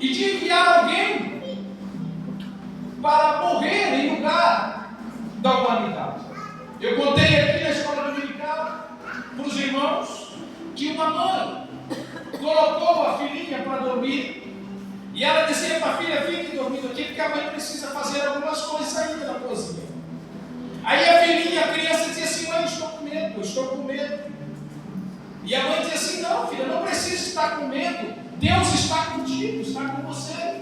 e de enviar alguém para morrer em lugar da humanidade. Eu contei aqui na escola dominical para os irmãos que uma mãe colocou a filhinha para dormir e ela dizia para a filha: fique dormindo aqui porque a mãe precisa fazer algumas coisas ainda na cozinha. Aí a filhinha, a criança dizia assim: mãe, eu estou com medo. E a mãe dizia assim: não, filha, não precisa estar com medo, Deus está contigo, está com você.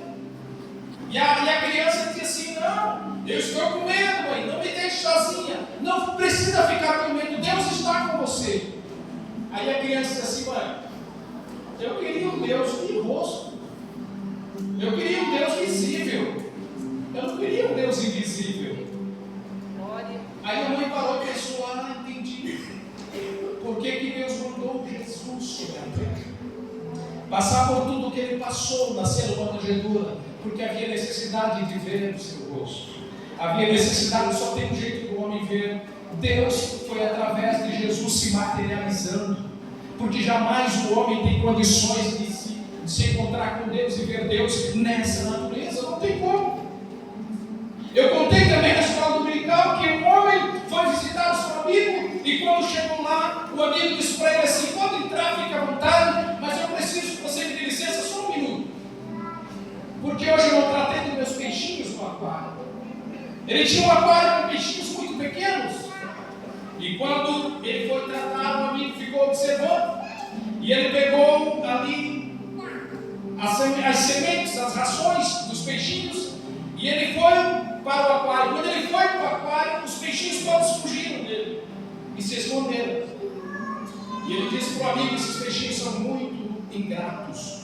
E a criança dizia assim: não, eu estou com medo, mãe, não me deixe sozinha, não precisa ficar com medo, Deus está com você. Aí a criança dizia assim: mãe, eu queria um Deus de rosto, eu queria um Deus visível, eu não queria um Deus invisível. Aí a mãe parou e pensou: ah, entendi. Por que Deus mandou Jesus sobre a terra? Passar por tudo que ele passou, nascer numa manjedoura, porque havia necessidade de ver o seu rosto. Havia necessidade, só tem um jeito do homem ver. Deus foi através de Jesus se materializando, porque jamais o homem tem condições de se encontrar com Deus e ver Deus nessa natureza, não tem como. Eu contei também na escola dominical que um homem foi visitar o seu amigo e quando chegou lá, o amigo disse para ele assim: pode entrar, fique à vontade, mas eu preciso que você me dê licença só um minuto, porque hoje eu não tratei dos meus peixinhos no aquário. Ele tinha um aquário com peixinhos muito pequenos e quando ele foi tratar, o amigo ficou observando e ele pegou ali as sementes, as rações dos peixinhos e ele foi para o aquário. Quando ele foi para o aquário, os peixinhos todos fugiram dele e se esconderam. E ele disse para o amigo: esses peixinhos são muito ingratos,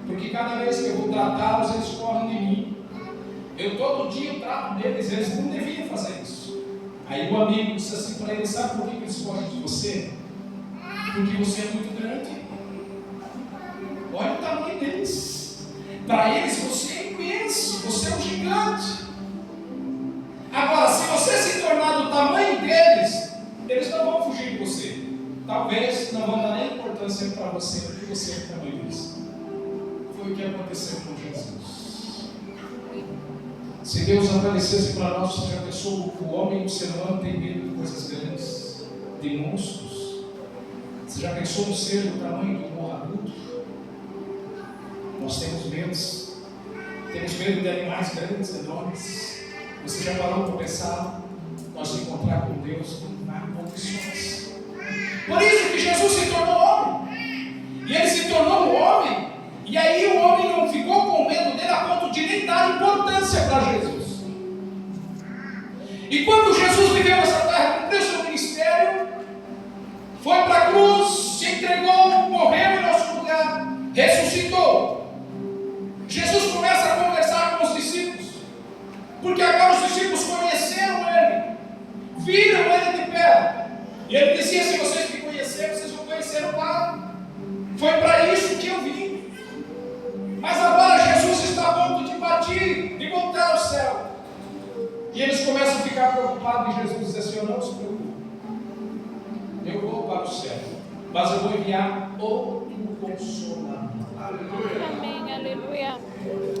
porque cada vez que eu vou tratá-los, eles correm de mim. Eu todo dia trato deles, eles não deviam fazer isso. Aí o amigo disse assim para ele: sabe por que eles correm de você? Porque você é muito grande. Olha o tamanho deles. Para eles você é imenso, você é um gigante. Agora, se você se tornar do tamanho deles, eles não vão fugir de você. Talvez não vão dar nem importância para você, porque você é do tamanho deles. Foi o que aconteceu com Jesus. Se Deus aparecesse para nós, você já pensou? O homem, o ser humano, tem medo de coisas grandes, de monstros. Você já pensou no ser do tamanho do morragudo? Nós temos medos. Temos medo de animais grandes, enormes. Você já parou para pensar? Nós se encontrar com Deus não há condições. Por isso que Jesus se tornou homem. E ele se tornou um homem. E aí o homem não ficou com medo dele a ponto de nem dar importância para Jesus. E quando Jesus viveu nessa terra, cumpriu seu ministério, foi para a cruz, se entregou, morreu em nosso lugar, ressuscitou. Jesus começa a conversar com os discípulos, porque agora os discípulos conheceram ele, viram ele de perto. E ele dizia: se vocês me conheceram, vocês vão conhecer o Pai. Foi para isso que eu vim. Mas agora Jesus está a ponto de partir, de voltar ao céu. E eles começam a ficar preocupados. E Jesus diz assim: eu não se preocupe, eu vou para o céu, mas eu vou enviar outro Consolador. Aleluia. Amém, aleluia.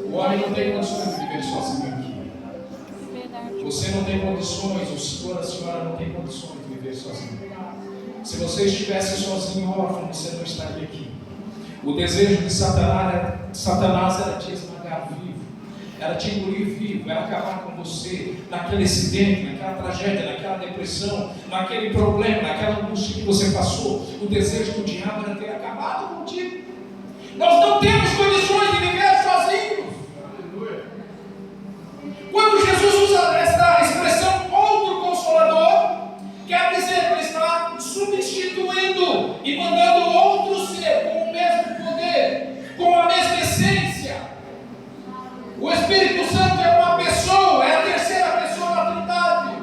O homem não tem condições de viver sozinho aqui. Verdade. Você não tem condições, o senhor, a senhora não tem condições de viver sozinho. Se você estivesse sozinho, órfão, você não estaria aqui. O desejo de Satanás era te esmagar vivo, era te engolir vivo, era acabar com você naquele acidente, naquela tragédia, naquela depressão, naquele problema, naquela angústia que você passou. O desejo do diabo era ter acabado contigo. Nós não temos condições de viver sozinhos. Aleluia. Quando Jesus usa esta expressão outro consolador, quer dizer que ele está substituindo e mandando outro ser com o mesmo poder, com a mesma essência. O Espírito Santo é uma pessoa, é a terceira pessoa da Trindade.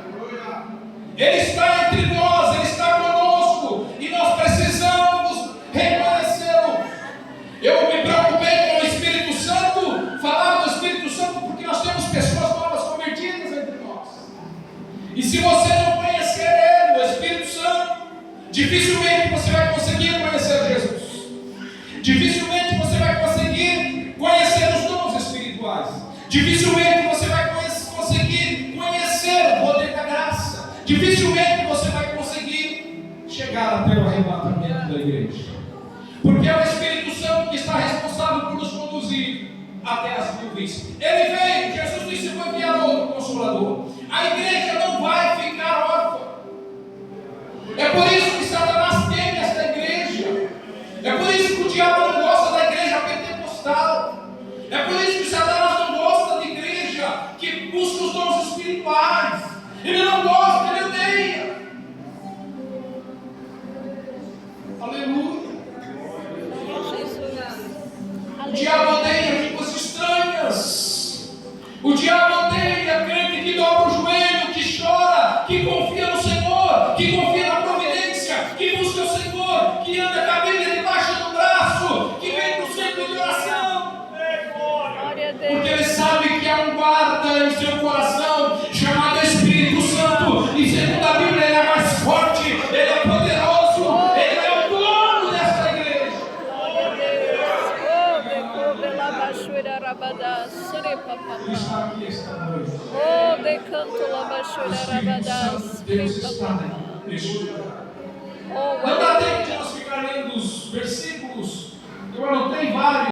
Ele está entre nós, ele está conosco e nós precisamos reconhecê-lo. Eu me preocupei com o Espírito Santo, falar do Espírito Santo, porque nós temos pessoas novas convertidas entre nós. E se você não conhecer ele, o Espírito Santo, dificilmente você vai conseguir conhecer Jesus. Dificilmente você vai conseguir conhecer Dificilmente você vai conseguir conhecer o poder da graça. Dificilmente você vai conseguir chegar até o arrebatamento da igreja. Porque é o Espírito Santo que está responsável por nos conduzir até as nuvens. Ele veio, Jesus disse: vou enviar outro Consolador. A igreja não vai ficar órfã. É por isso que Satanás teme esta igreja. É por isso que o diabo não gosta da igreja pentecostal. É por isso que Satanás não gosta de igreja que busca os dons espirituais. Ele não gosta, ele odeia. Aleluia. O diabo odeia línguas estranhas. O diabo odeia crente que dobra o joelho, que chora, que confia no Senhor, que confia na providência, que busca o Senhor, que anda com a Bíblia debaixo do braço, que vem para o centro de oração. Porque ele sabe que há um guarda em seu coração chamado Espírito Santo. E segundo a Bíblia, ele é mais forte, ele é poderoso, ele é o dono desta igreja. Ele está aqui esta noite. Oh, decanto la basura rabadas. Deus está aqui. Oh, Não dá tempo de nós ficar lendo os versículos. Eu anotei vários.